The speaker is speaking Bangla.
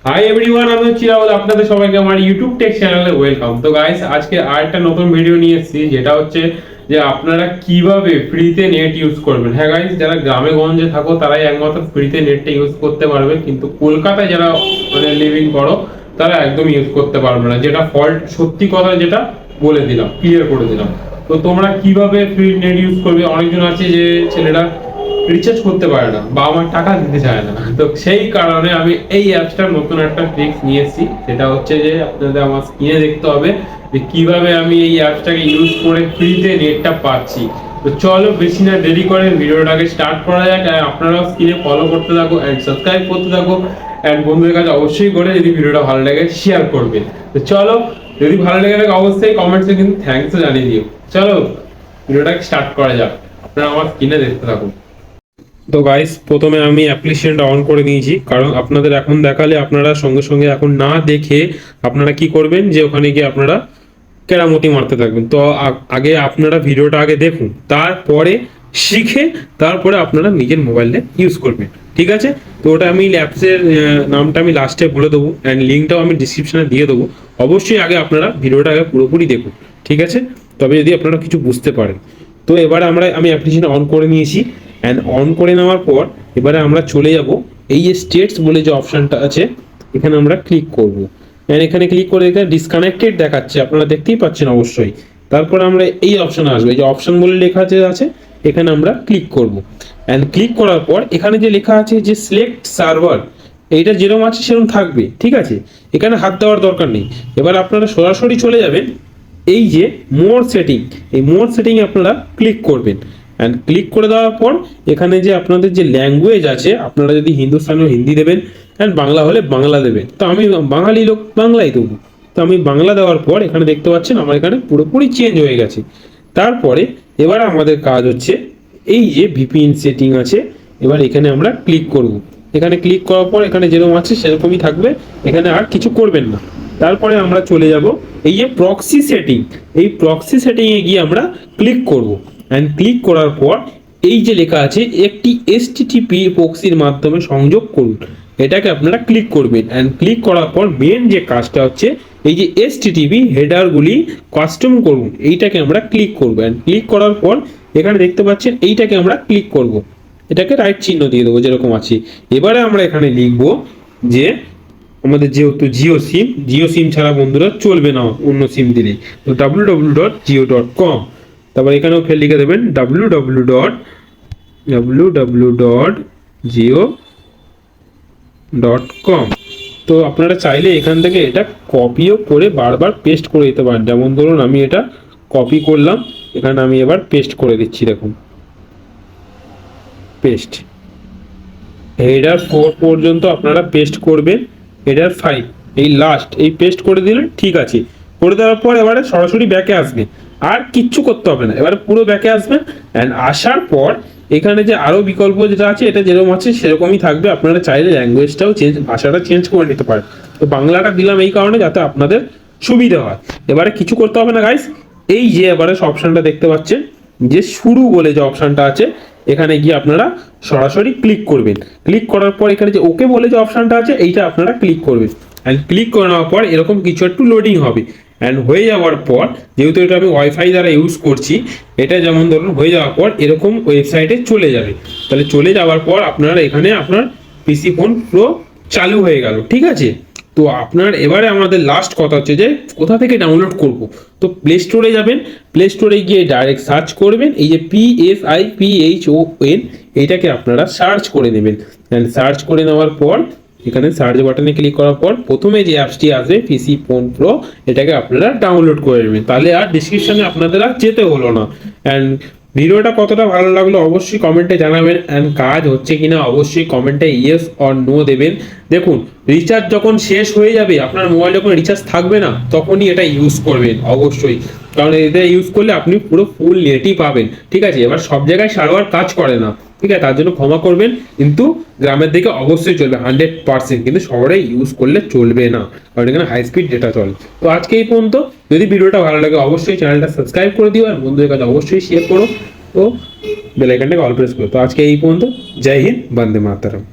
হাই এভরিওয়ান, আমি হচ্ছি রাহুল। আপনাদের সবাইকে আমার ইউটিউব টেক চ্যানেলে ওয়েলকাম। তো গাইস, আজকে আরেকটা নতুন ভিডিও নিয়ে এসেছি, যেটা হচ্ছে যে আপনারা কিভাবে ফ্রিতে নেট ইউজ করবেন। হ্যাঁ গাইস, যারা গ্রামে গঞ্জে থাকো তারাই একমাত্র ফ্রিতে নেটটা ইউজ করতে পারবে, কিন্তু কলকাতায় যারা লিভিং করো তারা একদম ইউজ করতে পারবে না। যেটা ফল্ট, সত্যি কথা যেটা বলে দিলাম, ক্লিয়ার করে দিলাম। তো তোমরা কিভাবে ফ্রি নেট ইউজ করবে? অনেকজন আছে যে ছেলেরা রিচার্জ করতে পারে না বা আমার টাকা দিতে চায় না, তো সেই কারণে আমি এই অ্যাপসটার নতুন একটা ট্রিক্স নিয়ে এসেছি। সেটা হচ্ছে যে আপনাদের আমার স্ক্রিনে দেখতে হবে যে কিভাবে আমি এই অ্যাপসটাকে ইউজ করে ফ্রিতে নেটটা পাচ্ছি। তো চলো বেশি না দেরি করে ভিডিওটাকে স্টার্ট করা যাক। আর আপনারাও স্ক্রিনে ফলো করতে থাকো অ্যান্ড সাবস্ক্রাইব করতে থাকো, অ্যান্ড বন্ধুদের কাছে অবশ্যই করে যদি ভিডিওটা ভালো লাগে শেয়ার করবে। তো চলো, যদি ভালো লেগে থাকে অবশ্যই কমেন্টসে কিন্তু থ্যাঙ্কসও জানিয়ে দিও। চলো ভিডিওটাকে স্টার্ট করা যাক, আপনারা আমার স্ক্রিনে দেখতে থাকুন। তো গাইস, প্রথমে আমি অ্যাপ্লিকেশনটা অন করে নিয়েছি, কারণ আপনাদের এখন দেখালে আপনারা সঙ্গে সঙ্গে এখন না দেখে আপনারা কি করবেন যে ওখানে গিয়ে আপনারা কেরামতি মারতে থাকবেন। তো আগে আপনারা ভিডিওটা আগে দেখুন, তারপরে শিখে তারপরে আপনারা নিজের মোবাইলে ইউজ করবেন, ঠিক আছে? তো ওটা আমি অ্যাপসের নামটা আমি লাস্টে বলে দেবো, অ্যান্ড লিঙ্কটাও আমি ডিসক্রিপশনে দিয়ে দেবো। অবশ্যই আগে আপনারা ভিডিওটা আগে পুরোপুরি দেখুন, ঠিক আছে? তবে যদি আপনারা কিছু বুঝতে পারেন। তো এবারে আমি অ্যাপ্লিকেশন অন করে নিয়েছি, অ্যান্ড অন করে নেওয়ার পর এবারে আমরা চলে যাব এই যে স্টেটস বলে যে অপশানটা আছে, এখানে আমরা ক্লিক করব। অ্যান্ড এখানে ক্লিক করে এখানে ডিসকানেক্টেড দেখাচ্ছে, আপনারা দেখতেই পাচ্ছেন অবশ্যই। তারপর আমরা এই অপশানে আসবো, এই যে অপশান বলে লেখা আছে এখানে আমরা ক্লিক করব। অ্যান্ড ক্লিক করার পর এখানে যে লেখা আছে যে সিলেক্ট সার্ভার, এইটা যেরকম আছে সেরকম থাকবে, ঠিক আছে? এখানে হাত দেওয়ার দরকার নেই। এবার আপনারা সরাসরি চলে যাবেন এই যে মোর সেটিং, এই মোর সেটিং আপনারা ক্লিক করবেন। অ্যান্ড ক্লিক করে দেওয়ার পর এখানে যে আপনাদের যে ল্যাঙ্গুয়েজ আছে, আপনারা যদি হিন্দুস্তানি হিন্দি দেবেন, অ্যান্ড বাংলা হলে বাংলা দেবেন। তো আমি বাঙালি লোক, বাংলাই দেবো। তো আমি বাংলা দেওয়ার পর এখানে দেখতে পাচ্ছেন আমার এখানে পুরোপুরি চেঞ্জ হয়ে গেছে। তারপরে এবার আমাদের কাজ হচ্ছে এই যে ভিপিএন সেটিং আছে, এবার এখানে আমরা ক্লিক করব। এখানে ক্লিক করার পর এখানে যেরকম আছে সেরকমই থাকবে, এখানে আর কিছু করবেন না। তারপরে আমরা চলে যাব এই যে প্রক্সি সেটিং, এই প্রক্সি সেটিংয়ে গিয়ে আমরা ক্লিক করব। অ্যান্ড ক্লিক করার পর এই যে লেখা আছে একটি এসটিটিপি প্রক্সির মাধ্যমে সংযোগ করুন, এটাকে আপনারা ক্লিক করবেন। অ্যান্ড ক্লিক করার পর মেন যে কাজটা হচ্ছে এই যে এসটিটিপি হেডারগুলি কাস্টম করুন, এইটাকে আমরা ক্লিক করব। অ্যান্ড ক্লিক করার পর এখানে দেখতে পাচ্ছেন এইটাকে আমরা ক্লিক করব, এটাকে রাইট চিহ্ন দিয়ে দেবো যেরকম আছে। এবারে আমরা এখানে লিখব যে আমাদের যেহেতু জিও সিম ছাড়া বন্ধুরা চলবে না অন্য সিম দিলেই, তো www.jio.com। তারপর এখানেও ফের লিখে দেবেন www.jio.com। তো আপনারা চাইলে এখান থেকে এটা কপিও করে বারবার পেস্ট করে দিতে পারেন। যেমন ধরুন আমি এটা কপি করলাম, এখানে আমি এবার পেস্ট করে দিচ্ছি, দেখুন পেস্ট। হেডার 4 পর্যন্ত আপনারা পেস্ট করবেন, হেডার 5 এই লাস্ট এই পেস্ট করে দিলেন, ঠিক আছে? করে দেওয়ার পর এবারে সরাসরি ব্যাকে আসবে, আর কিচ্ছু করতে হবে না। এবারে পুরো ব্যাকে আসবেন, অ্যান্ড আসার পর এখানে যে আরো বিকল্প যেটা আছে এটা যেরকম আছে সেরকমই থাকবে। আপনারা চাইলে ল্যাঙ্গুয়েজটাও ভাষাটা চেঞ্জ করে নিতে পারেন। তো বাংলাটা দিলাম এই কারণে যাতে আপনাদের সুবিধা হয়। এবারে কিছু করতে হবে না গাইস, এই যে এবারে অপশনটা দেখতে পাচ্ছেন যে শুরু বলে যে অপশনটা আছে, এখানে গিয়ে আপনারা সরাসরি ক্লিক করবেন। ক্লিক করার পর এখানে যে ওকে বলে যে অপশনটা আছে এইটা আপনারা ক্লিক করবেন। অ্যান্ড ক্লিক করে নেওয়ার পর এরকম কিছু একটু লোডিং হবে। অ্যান্ড হয়ে যাওয়ার পর যেহেতু এটা আমি ওয়াইফাই দ্বারা ইউজ করছি, এটা যেমন ধরুন হয়ে যাওয়ার পর এরকম ওয়েবসাইটে চলে যাবে। তাহলে চলে যাওয়ার পর আপনারা এখানে আপনার পিসি ফোন পুরো চালু হয়ে গেল, ঠিক আছে? তো আপনার এবারে আমাদের লাস্ট কথা হচ্ছে যে কোথা থেকে ডাউনলোড করব। তো প্লে স্টোরে যাবেন, প্লে স্টোরে গিয়ে ডাইরেক্ট সার্চ করবেন এই যে PSIPHON, এইটাকে আপনারা সার্চ করে নেবেন। অ্যান্ড সার্চ করে নেওয়ার পর এখানে সার্চ বাটনে ক্লিক করার পর প্রথমে যে অ্যাপসটি আসবে পিসি ফোন প্রো, এটাকে আপনারা ডাউনলোড করে নেবেন। তাহলে আর ডিসক্রিপশনে আপনাদের আর যেতে হলো না। অ্যান্ড ভিডিওটা কতটা ভালো লাগলো অবশ্যই কমেন্টে জানাবেন, অ্যান্ড কাজ হচ্ছে কিনা অবশ্যই কমেন্টে ইয়েস অর নো দেবেন। দেখুন, রিচার্জ যখন শেষ হয়ে যাবে, আপনার মোবাইল যখন রিচার্জ থাকবে না, তখনই এটা ইউজ করবেন অবশ্যই, কারণ এটা ইউজ করলে আপনি পুরো ফুল নেটই পাবেন, ঠিক আছে? এবার সব জায়গায় সার্ভার কাজ করে না, ঠিক আছে? তার জন্য ক্ষমা করবেন, কিন্তু গ্রামের দিকে অবশ্যই চলবে 100%, কিন্তু শহরে ইউজ করলে চলবে না, কারণ এখানে হাই স্পিড ডেটা চলে। তো আজকে এই পর্যন্ত। যদি ভিডিওটা ভালো লাগে অবশ্যই চ্যানেলটা সাবস্ক্রাইব করে দিও, আর বন্ধুদের কাছে অবশ্যই শেয়ার করো, তো বেল আইকনটাকে অল প্রেস করো। তো আজকে এই পর্যন্ত। জয় হিন্দ, বন্দে মাতরম।